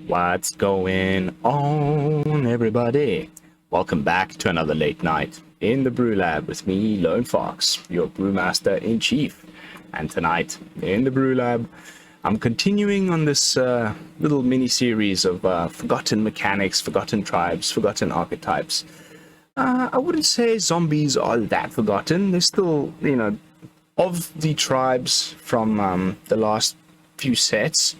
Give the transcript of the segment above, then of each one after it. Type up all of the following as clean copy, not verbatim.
What's going on, everybody? Welcome back to another late night in the BrewLab with me, Lone Fox, your brewmaster in chief. And tonight in the BrewLab, I'm continuing on this little mini series of forgotten mechanics, forgotten tribes, forgotten archetypes. I wouldn't say zombies are that forgotten. They're still, you know, of the tribes from the last few sets.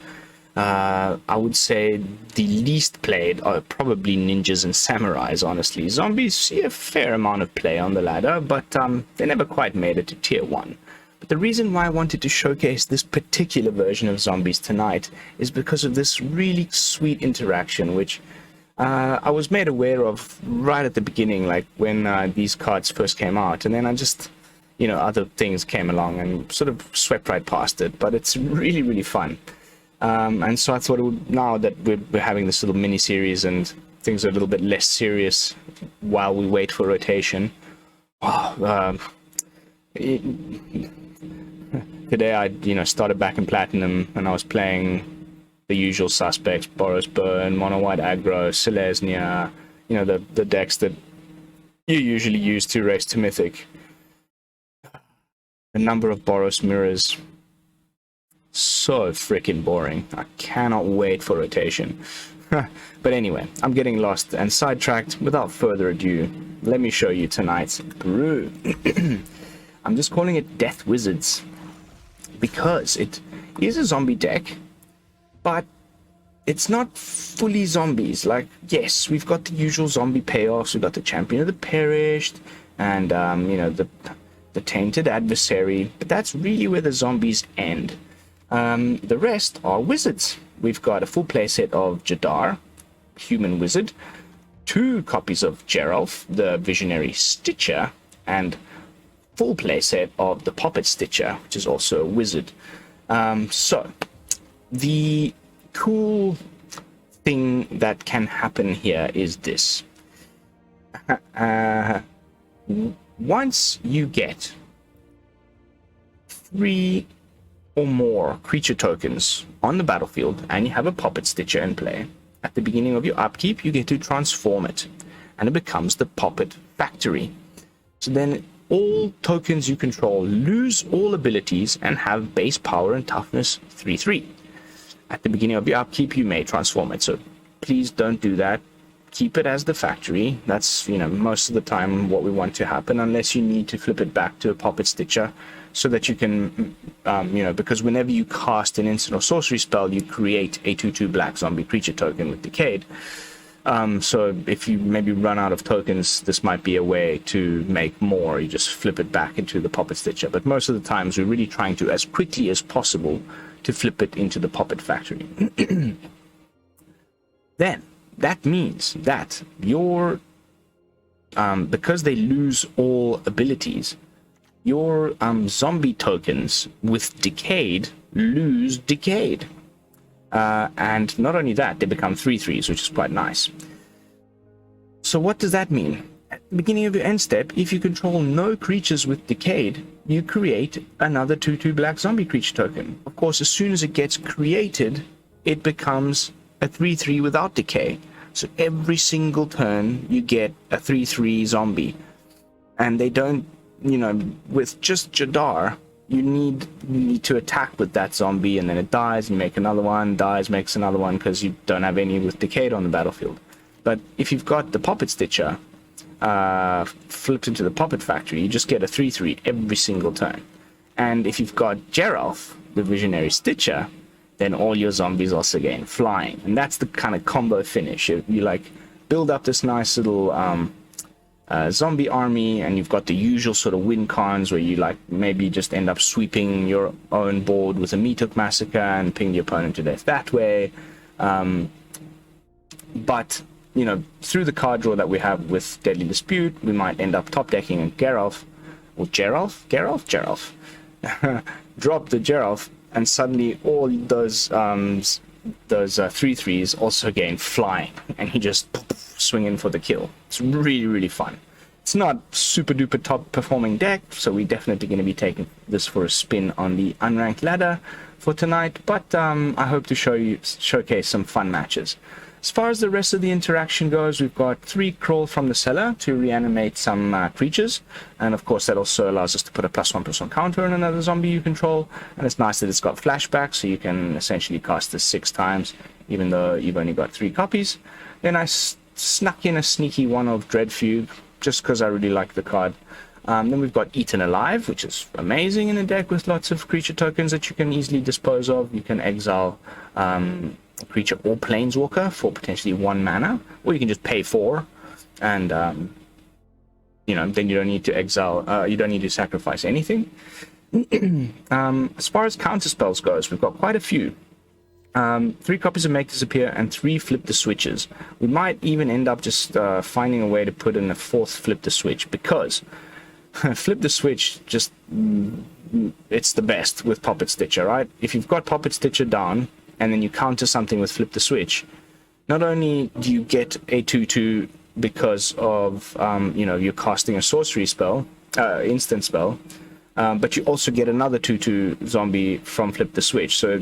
I would say the least played are probably ninjas and samurais, honestly. Zombies see a fair amount of play on the ladder, but they never quite made it to tier 1. But the reason why I wanted to showcase this particular version of zombies tonight is because of this really sweet interaction, which I was made aware of right at the beginning, like when these cards first came out, and then I just, you know, other things came along and sort of swept right past it, but it's really, really fun. And so I thought now that we're having this little mini series and things are a little bit less serious while we wait for rotation. Today I started back in Platinum and I was playing the usual suspects: BOROS, Burn, Mono White Aggro, Selesnya, the decks that you usually use to race to Mythic. A number of BOROS mirrors. So freaking boring. I cannot wait for rotation. But anyway, I'm getting lost and sidetracked. Without further ado, let me show you tonight's brew. I'm just calling it Death Wizards because it is a zombie deck, but it's not fully zombies. Like, yes, we've got the usual zombie payoffs. We've got the Champion of the Perished and the Tainted Adversary, but that's really where the zombies end. The rest are wizards. We've got a full playset of Jadar, human wizard, 2 copies of Geralf, the visionary Stitcher, and full playset of the Poppet Stitcher, which is also a wizard. So the cool thing that can happen here is this. Once you get 3 or more creature tokens on the battlefield and you have a Poppet Stitcher in play, at the beginning of your upkeep you get to transform it and it becomes the Poppet Factory. So then all tokens you control lose all abilities and have base power and toughness 3/3. At the beginning of your upkeep you may transform it, so please don't do that. Keep it as the factory. That's, most of the time what we want to happen, unless you need to flip it back to a Poppet Stitcher so that you can, because whenever you cast an instant or sorcery spell, you create a 2/2 black zombie creature token with Decayed. So if you maybe run out of tokens, this might be a way to make more. You just flip it back into the Poppet Stitcher. But most of the times we're really trying to, as quickly as possible, to flip it into the Poppet Factory. Then that means that your because they lose all abilities, your zombie tokens with Decayed lose Decayed. And not only that, they become 3/3s, which is quite nice. So what does that mean? At the beginning of your end step, if you control no creatures with Decayed, you create another 2/2 black zombie creature token. Of course, as soon as it gets created, it becomes a 3/3 without decay. So every single turn you get a 3/3 zombie. And they don't, with just Jadar, you need to attack with that zombie, and then it dies, you make another one, dies, makes another one, because you don't have any with Decayed on the battlefield. But if you've got the Poppet Stitcher flipped into the Poppet Factory, you just get a 3/3 every single turn. And if you've got Geralf, the Visionary Stitcher, then all your zombies also gain flying. And that's the kind of combo finish. You build up this nice little zombie army, and you've got the usual sort of win cons where you maybe just end up sweeping your own board with a Meathook Massacre and ping the opponent to death that way. But through the card draw that we have with Deadly Dispute, we might end up top decking a Geralf, or Geralf, drop the Geralf, and suddenly all those 3/3s also gain flying, and he just swing in for the kill. It's really, really fun. It's not super duper top performing deck, so we're definitely going to be taking this for a spin on the unranked ladder for tonight, but I hope to showcase some fun matches. As far as the rest of the interaction goes, we've got 3 crawl from the cellar to reanimate some creatures, and of course that also allows us to put a +1/+1 counter on another zombie you control, and it's nice that it's got flashback, so you can essentially cast this 6 times, even though you've only got 3 copies. Then I snuck in a sneaky one of Dreadfugue, just because I really like the card. Then we've got Eaten Alive, which is amazing in a deck with lots of creature tokens that you can easily dispose of. You can exile a creature or planeswalker for potentially 1 mana, or you can just pay 4, and you know, then you don't need to exile. You don't need to sacrifice anything. As far as counter spells goes, we've got quite a few. 3 copies of Make Disappear and 3 Flip the Switches. We might even end up just finding a way to put in a 4th Flip the Switch, because Flip the Switch just it's the best with Poppet Stitcher, right? If you've got Poppet Stitcher down and then you counter something with Flip the Switch, not only do you get a 2/2 because of you know, you're casting a sorcery spell, instant spell, but you also get another 2/2 zombie from Flip the Switch, so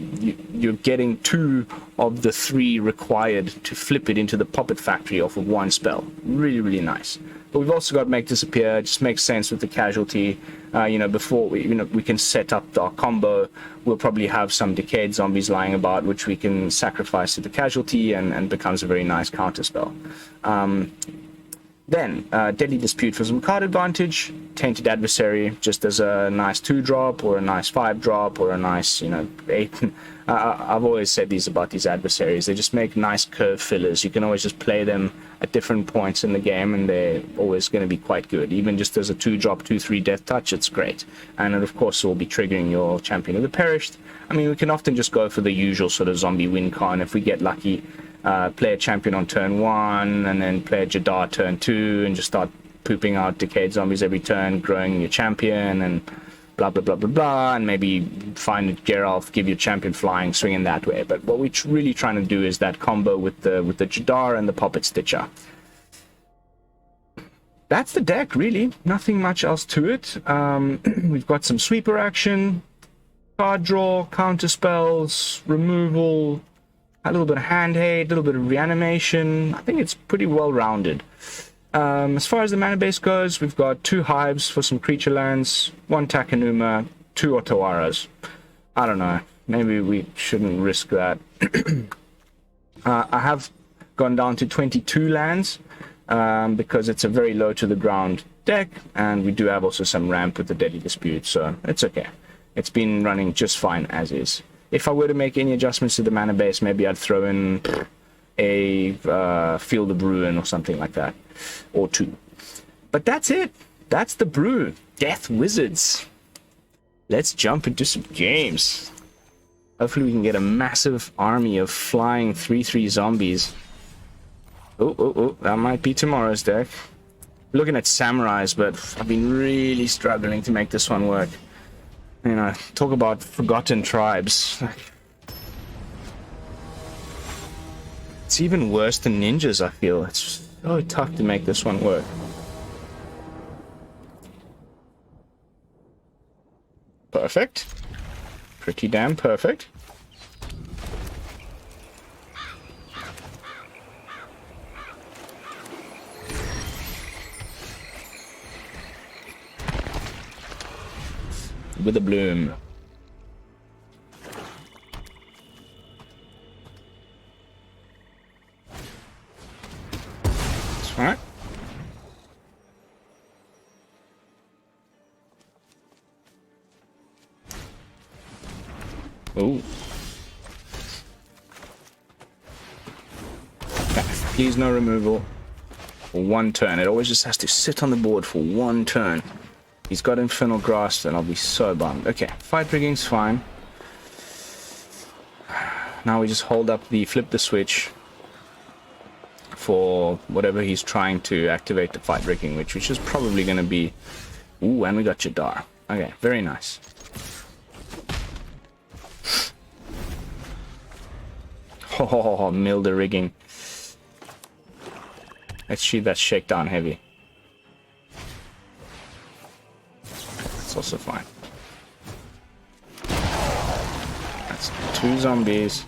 you're getting 2 of the 3 required to flip it into the Poppet Factory off of 1 spell. Really, really nice. But we've also got Make Disappear. It just makes sense with the casualty. You know, before we can set up our combo, we'll probably have some decayed zombies lying about, which we can sacrifice to the casualty, and becomes a very nice counter spell. Then, Deadly Dispute for some card advantage, Tainted Adversary just as a nice 2-drop, or a nice 5-drop, or a nice, you know, 8. I've always said these about these adversaries. They just make nice curve fillers. You can always just play them at different points in the game, and they're always going to be quite good. Even just as a 2-drop, 2/3 death touch, it's great. And it, of course, will be triggering your Champion of the Perished. I mean, we can often just go for the usual sort of zombie win con if we get lucky. Play a champion on turn 1, and then play a Jadar turn 2, and just start pooping out decayed zombies every turn, growing your champion, and blah blah blah blah blah, and maybe find Geralf, give your champion flying, swing in that way. But what we're really trying to do is that combo with the Jadar and the Poppet Stitcher. That's the deck, really. Nothing much else to it. We've got some sweeper action, card draw, counter spells, removal, a little bit of hand hate, a little bit of reanimation. I think it's pretty well rounded. As far as the mana base goes, we've got 2 Hives for some creature lands, 1 Takenuma, 2 Otawaras. I don't know. Maybe we shouldn't risk that. I have gone down to 22 lands because it's a very low to the ground deck, and we do have also some ramp with the Deadly Dispute, so it's okay. It's been running just fine as is. If I were to make any adjustments to the mana base, maybe I'd throw in a Field of Ruin or something like that, or 2. But that's it. That's the brew. Death Wizards. Let's jump into some games. Hopefully we can get a massive army of flying 3/3 zombies. Oh, that might be tomorrow's deck. Looking at Samurais, but I've been really struggling to make this one work. You know, talk about forgotten tribes. It's even worse than ninjas, I feel. It's so tough to make this one work. Perfect. Pretty damn perfect. With a bloom. That's right. Oh. Please no removal for 1 turn. It always just has to sit on the board for 1 turn. He's got Infernal Grasp, and I'll be so bummed. Okay, Fight Rigging's fine. Now we just hold up the Flip the Switch for whatever he's trying to activate the Fight Rigging, which is probably going to be... Ooh, and we got Jadar. Okay, very nice. Oh, mill the rigging. Let's shoot that Shakedown Heavy. also fine. That's 2 zombies.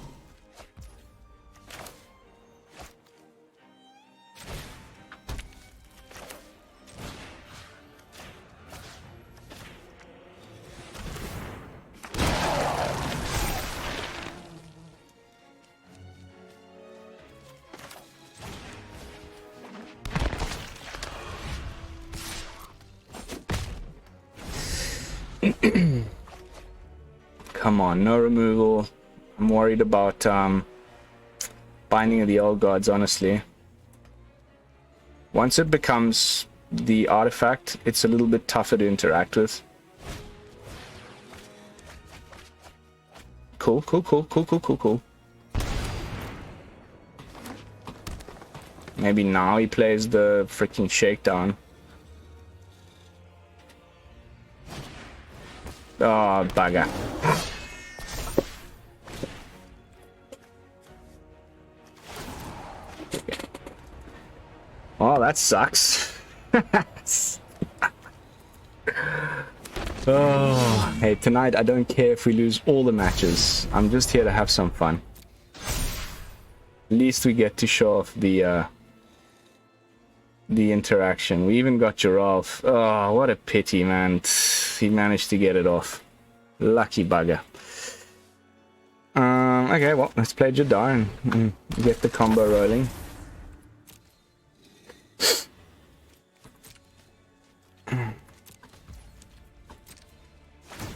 Come on, no removal. I'm worried about Binding of the Old Gods, honestly. Once it becomes the artifact, it's a little bit tougher to interact with. Cool, cool, cool, cool, cool, cool, cool. Maybe now he plays the freaking shakedown. Oh, bugger. Oh, that sucks. Oh, hey, tonight I don't care if we lose all the matches. I'm just here to have some fun. At least we get to show off the interaction. We even got Geralf. Oh, what a pity, man. He managed to get it off. Lucky bugger. Okay, well, let's play Jadar and get the combo rolling.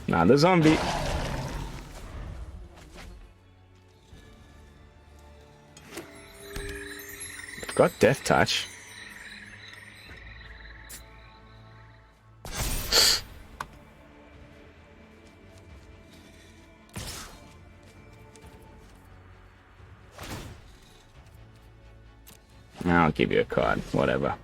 Now the zombie. Got Death Touch. I'll give you a card, whatever.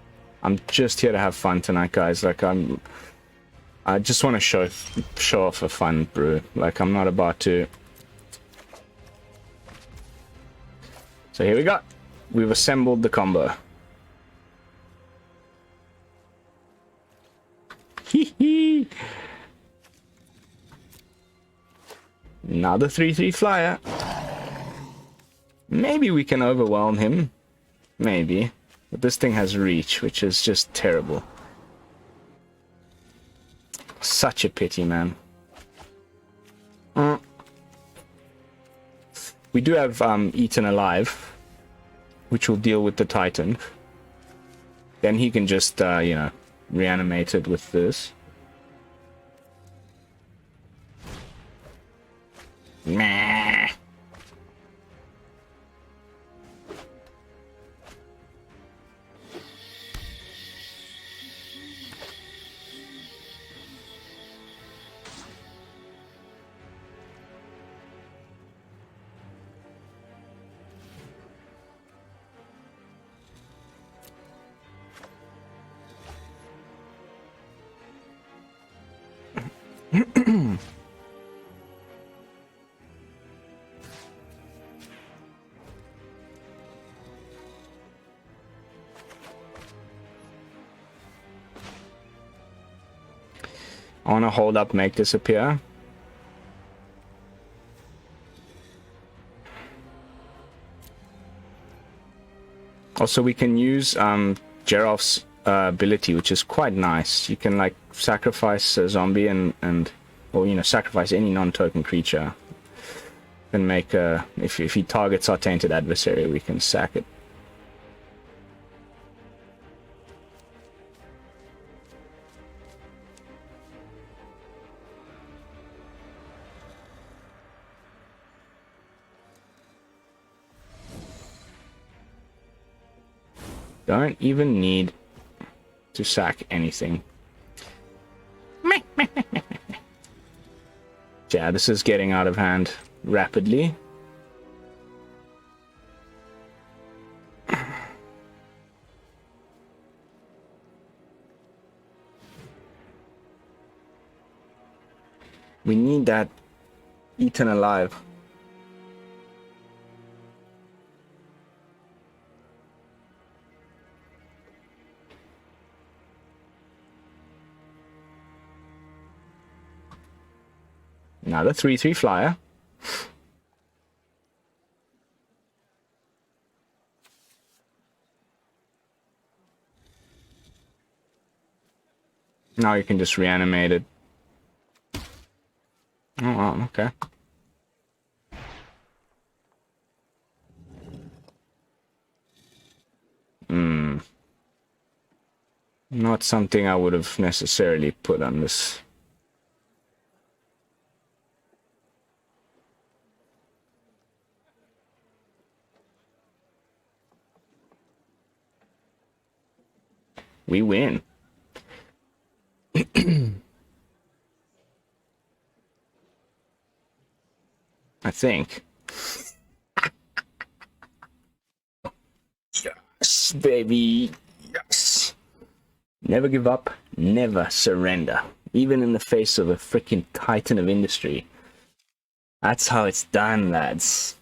I'm just here to have fun tonight, guys. Like, I just want to show off a fun brew. Like, I'm not about to. So here we go. We've assembled the combo. Hee hee. Another 3/3 flyer. Maybe we can overwhelm him. Maybe. But this thing has reach, which is just terrible. Such a pity, man. We do have Eaten Alive, which will deal with the Titan. Then he can just, you know, reanimate it with this. Meh. I want to hold up, make disappear. Also, we can use Geralf's ability, which is quite nice. You can like sacrifice a zombie and or you know, sacrifice any non-token creature. And make a if he targets our Tainted Adversary, we can sack it. Don't even need to sack anything. Yeah, this is getting out of hand rapidly. We need that Eaten Alive. Another 3/3 flyer. Now you can just reanimate it. Oh wow, okay. Not something I would have necessarily put on this. We win. I think. Yes, baby. Yes. Never give up, never surrender. Even in the face of a freaking titan of industry. That's how it's done, lads.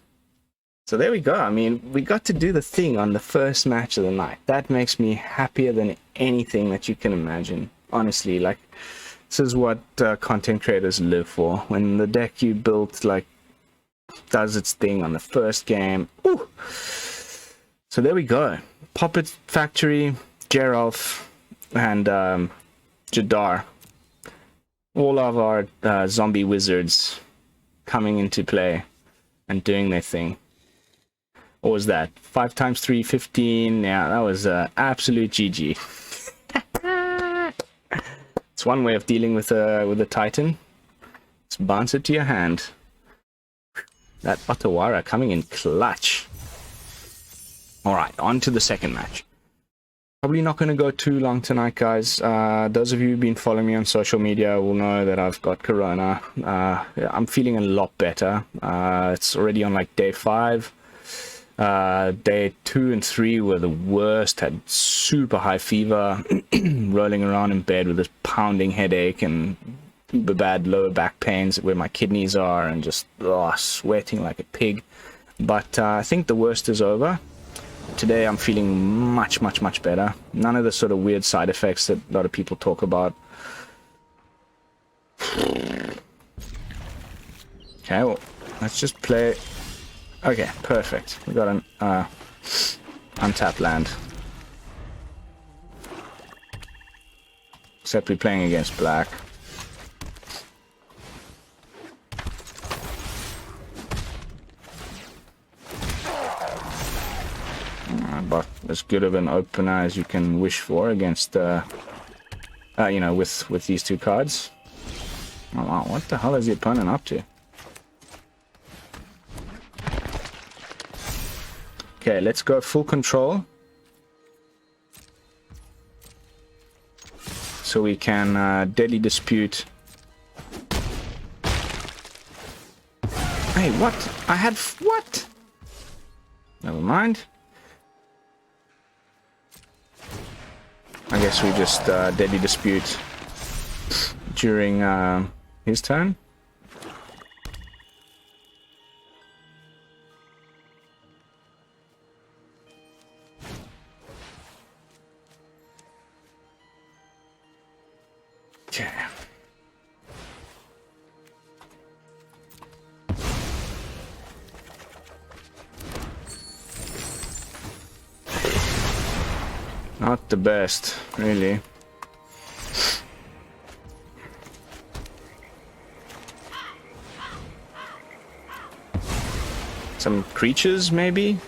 So there we go. I mean, we got to do the thing on the first match of the night. That makes me happier than anything that you can imagine. Honestly, like, this is what content creators live for. When the deck you built, like, does its thing on the first game. Ooh. So there we go. Poppet Factory, Geralf, and Jadar. All of our zombie wizards coming into play and doing their thing. What was that? 5 times 3, 15. Yeah, that was absolute GG. It's one way of dealing with a Titan. Just bounce it to your hand. That Otawara coming in clutch. Alright, on to the second match. Probably not going to go too long tonight, guys. Those of you who've been following me on social media will know that I've got corona. I'm feeling a lot better. It's already on like day 5. Day 2 and 3 were the worst. Had super high fever, rolling around in bed with this pounding headache and uber bad lower back pains where my kidneys are, and just sweating like a pig. But I think the worst is over. Today I'm feeling much better. None of the sort of weird side effects that a lot of people talk about. Okay, well, let's just play. Okay, perfect. We got an untapped land. Except we're playing against black. But as good of an opener as you can wish for against, you know, with these two cards. Oh wow, what the hell is the opponent up to? Okay, let's go full control. So we can deadly dispute. Hey, what? I had what? Never mind. I guess we just deadly dispute during his turn. Okay. Not the best, really. Some creatures, maybe?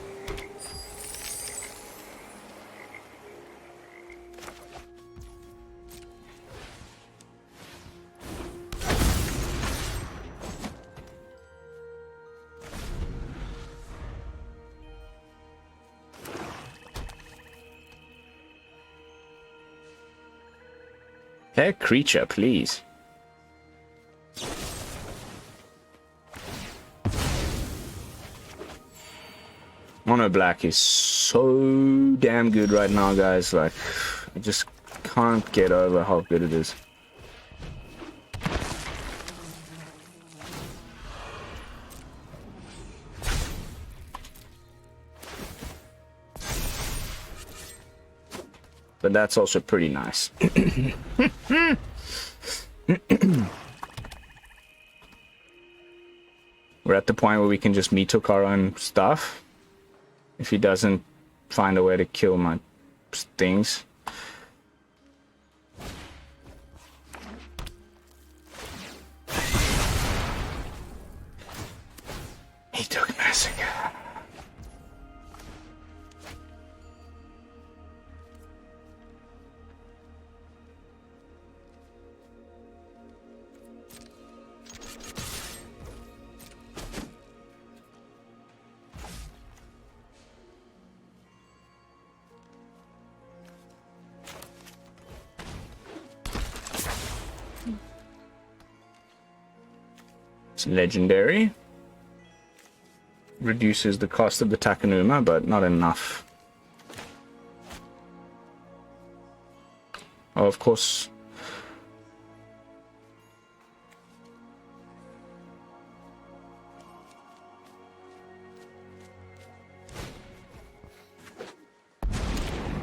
A creature, please. Mono black is so damn good right now, guys. Like, I just can't get over how good it is. But that's also pretty nice. We're at the point where we can just Meathook our own stuff. If he doesn't find a way to kill my things. Meathook Massacre. It's legendary. Reduces the cost of the Takenuma, but not enough. Oh, of course.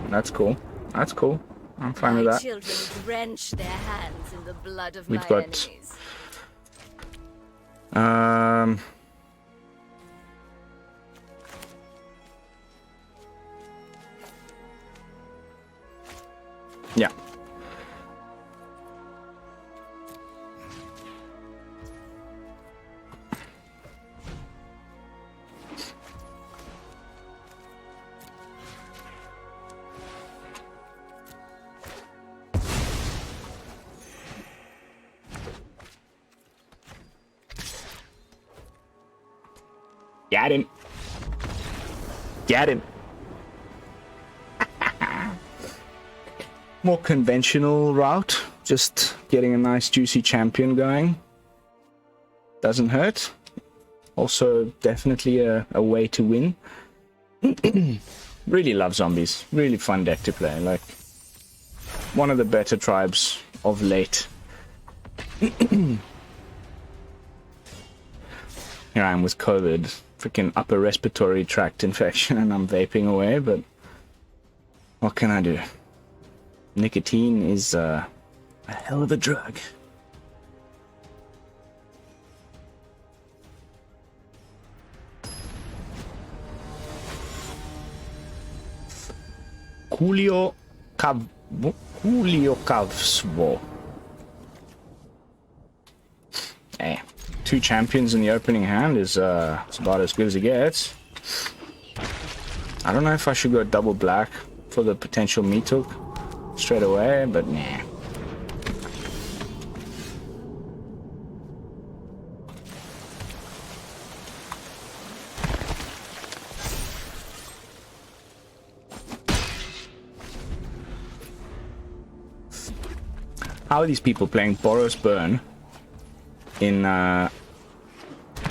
That's cool. That's cool. I'm fine with that. Children drench their hands in the blood of We've my got enemies. Yeah. Got him. Got him. More conventional route. Just getting a nice juicy champion going. Doesn't hurt. Also definitely a way to win. Really love zombies. Really fun deck to play. Like one of the better tribes of late. Here I am with COVID. Freaking upper respiratory tract infection and I'm vaping away, but what can I do? Nicotine is a hell of a drug. Kuliokavsvo. Hey. 2 champions in the opening hand is it's about as good as it gets. I don't know if I should go double black for the potential Meathook straight away, but nah. How are these people playing BOROS Burn in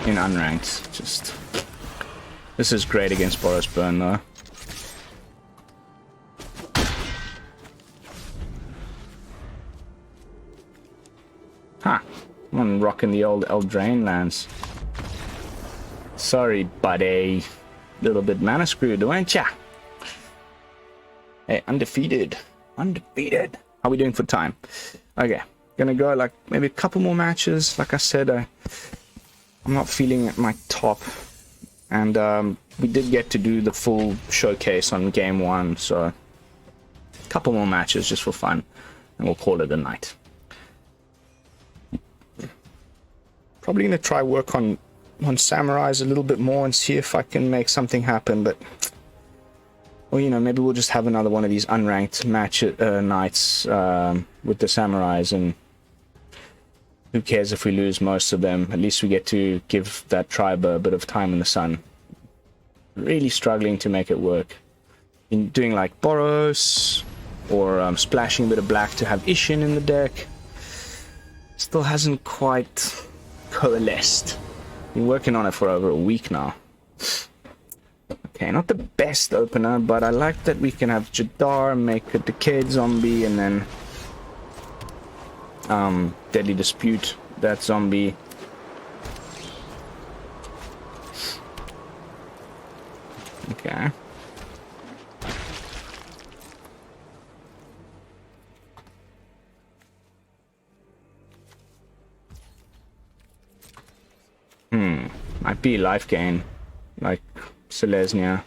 Unranked? Just this is great against BOROS Burn though. Huh. I'm rocking the old Eldraine lands. Sorry, buddy. Little bit mana screwed, weren't ya? Hey, undefeated. Undefeated. How are we doing for time? Okay. Gonna go like maybe a couple more matches. Like I said, I'm not feeling at my top. And we did get to do the full showcase on game 1, so a couple more matches just for fun. And we'll call it a night. Probably gonna try work on samurais a little bit more and see if I can make something happen, but or you know, maybe we'll just have another one of these unranked match nights with the samurais, and who cares if we lose most of them? At least we get to give that tribe a bit of time in the sun. Really struggling to make it work. In doing like BOROS or splashing a bit of black to have Ishin in the deck. Still hasn't quite coalesced. Been working on it for over a week now. Okay, not the best opener, but I like that we can have Jadar make a Decayed Zombie and then Deadly Dispute that zombie. Okay. Might be life gain, like Selesnya.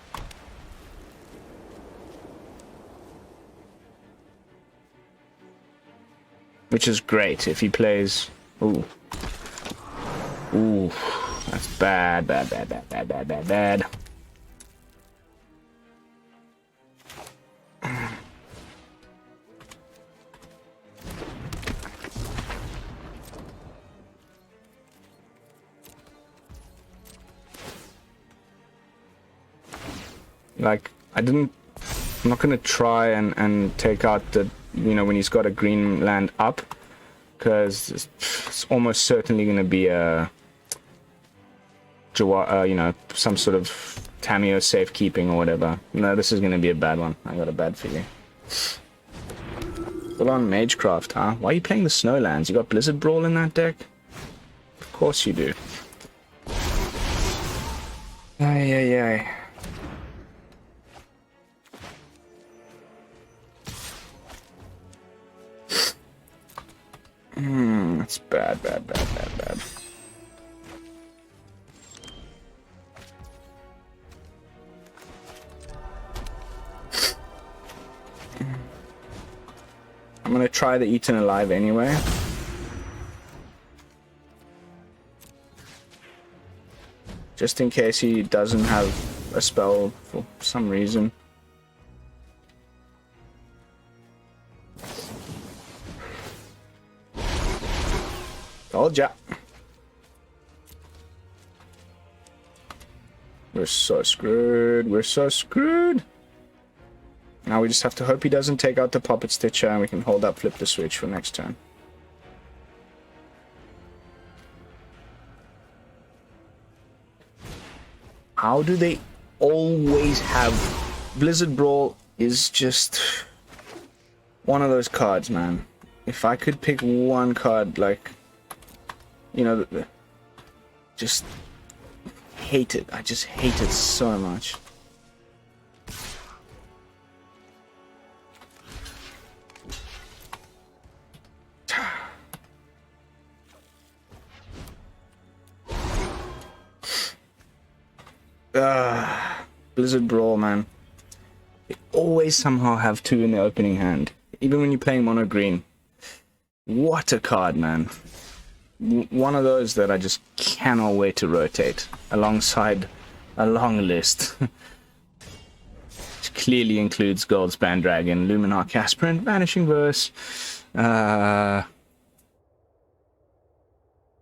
Which is great if he plays... Ooh. Ooh. That's bad, bad, bad, bad, bad, bad, bad, bad. Like, I'm not gonna try and take out the, you know, when he's got a green land up, because it's almost certainly gonna be a, you know, some sort of Tameo safekeeping or whatever. No, this is gonna be a bad one. I got a bad feeling. Full on Magecraft, huh? Why are you playing the Snowlands? You got Blizzard Brawl in that deck? Of course you do. Ay, ay, ay. That's bad, bad, bad, bad, bad. I'm gonna try the Eaten Alive anyway. Just in case he doesn't have a spell for some reason. Told ya. We're so screwed. We're so screwed. Now we just have to hope he doesn't take out the Poppet Stitcher and we can hold up, flip the switch for next turn. How do they always have... Blizzard Brawl is just one of those cards, man. If I could pick one card, like... You know, just hate it. I just hate it so much. Blizzard Brawl, man. They always somehow have two in the opening hand. Even when you're playing mono green. What a card, man. One of those that I just cannot wait to rotate alongside a long list. Which clearly includes Goldspan Dragon, Luminar Casper, Vanishing Verse.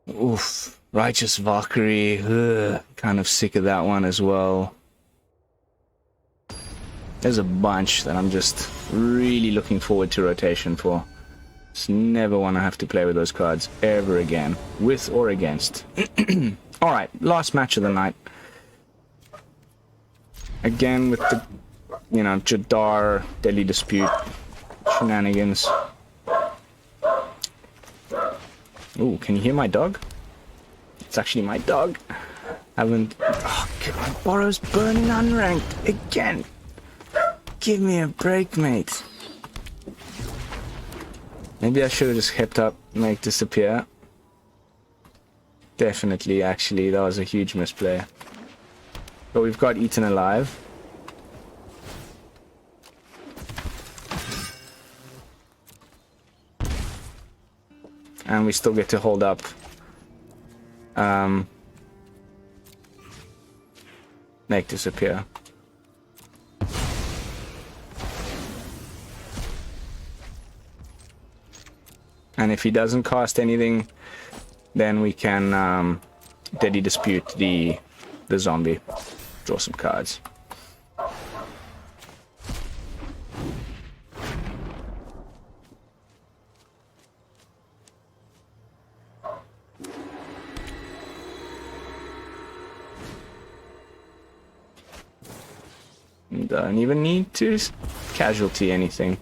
Oof. Righteous Valkyrie. Ugh, kind of sick of that one as well. There's a bunch that I'm just really looking forward to rotation for. Just never want to have to play with those cards ever again, with or against. Alright, last match of the night. Again with the, you know, Jadar, Deadly Dispute, shenanigans. Ooh, can you hear my dog? It's actually my dog. Haven't... Oh, God, BOROS burning unranked again. Give me a break, mate. Maybe I should have just kept up, make disappear. Definitely, actually, that was a huge misplay. But we've got Eaten Alive. And we still get to hold up. Make disappear. And if he doesn't cast anything, then we can Deadly Dispute the zombie. Draw some cards. Don't even need to casualty anything.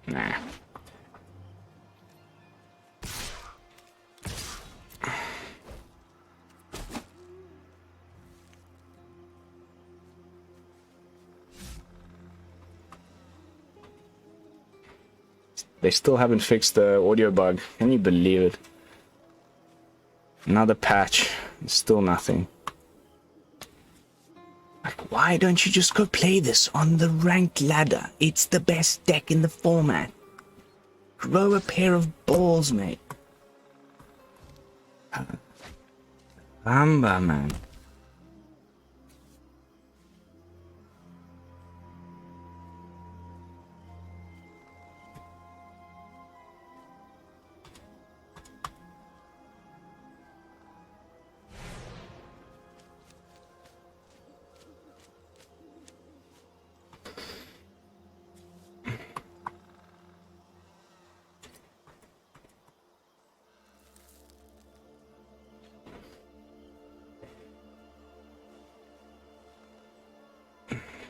Nah. They still haven't fixed the audio bug. Can you believe it? Another patch. Still nothing. Like, why don't you just go play this on the ranked ladder? It's the best deck in the format. Grow a pair of balls, mate. Ramba, man.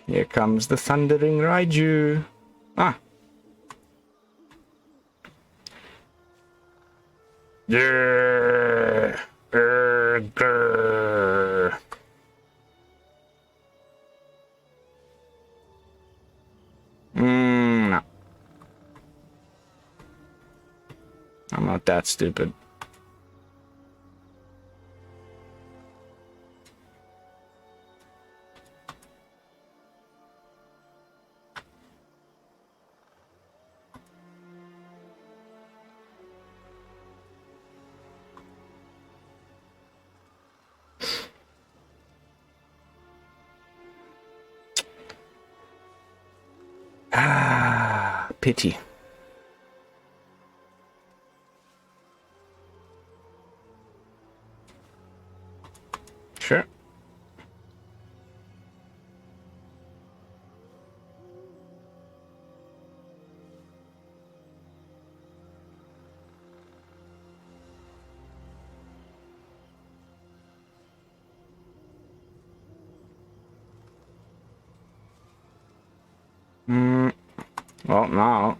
Here comes the thundering Raiju. Ah. Yeah. No. I'm not that stupid. Ah, pity. Sure. Well, now,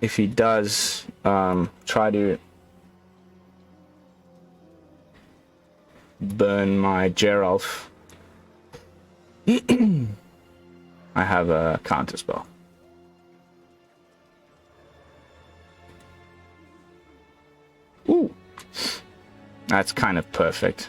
if he does try to burn my Geralf, I have a counter spell. Ooh, that's kind of perfect.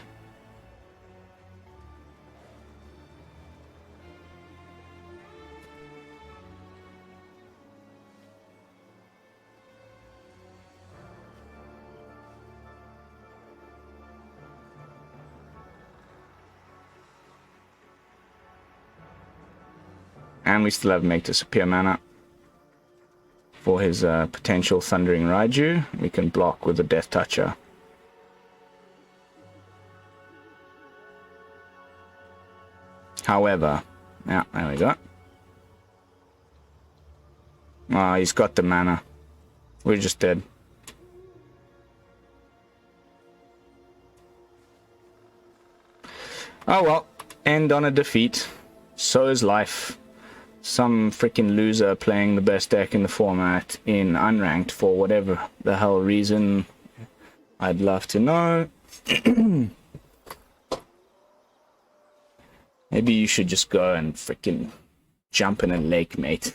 And we still have Make Disappear mana for his potential Thundering Raiju. We can block with a Death Toucher. However, yeah, there we go. Oh, he's got the mana. We're just dead. Oh well, end on a defeat. So is life. Some freaking loser playing the best deck in the format in unranked for whatever the hell reason. I'd love to know. Maybe you should just go and freaking jump in a lake, mate.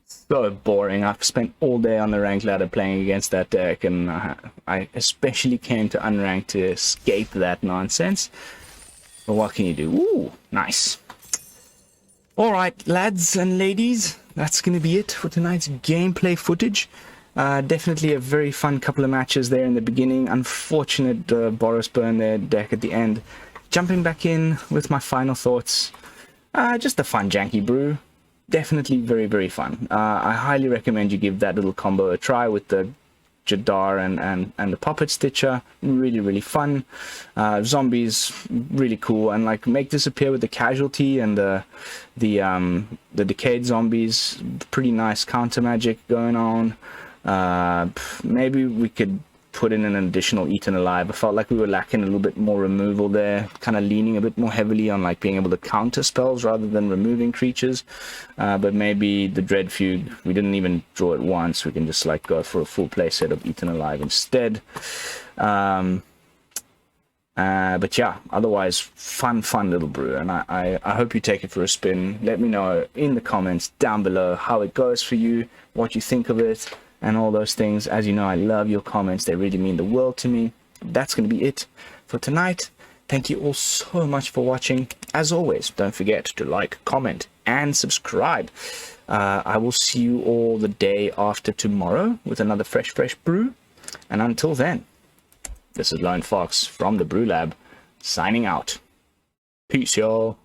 So boring. I've spent all day on the ranked ladder playing against that deck, and I especially came to unranked to escape that nonsense. But what can you do? Ooh, nice. Alright, lads and ladies, that's going to be it for tonight's gameplay footage. Definitely a very fun couple of matches there in the beginning. Unfortunate BOROS burn their deck at the end. Jumping back in with my final thoughts. Just a fun janky brew. Definitely very, very fun. I highly recommend you give that little combo a try with the Jadar and the Poppet Stitcher. Really, really fun. Zombies, really cool. And like Make Disappear with the Casualty and the Decayed Zombies. Pretty nice counter magic going on. Maybe we could put in an additional Eaten Alive. I felt like we were lacking a little bit more removal there, kind of leaning a bit more heavily on like being able to counter spells rather than removing creatures. But maybe the Dread Fugue, we didn't even draw it once. We can just like go for a full play set of Eaten Alive instead. But yeah, otherwise, fun little brew. And I hope you take it for a spin. Let me know in the comments down below how it goes for you, what you think of it, and all those things. As you know, I love your comments. They really mean the world to me. That's going to be it for tonight. Thank you all so much for watching. As always, don't forget to like, comment, and subscribe. I will see you all the day after tomorrow with another fresh brew. And until then, this is Lone Fox from the BrewLab, signing out. Peace, y'all.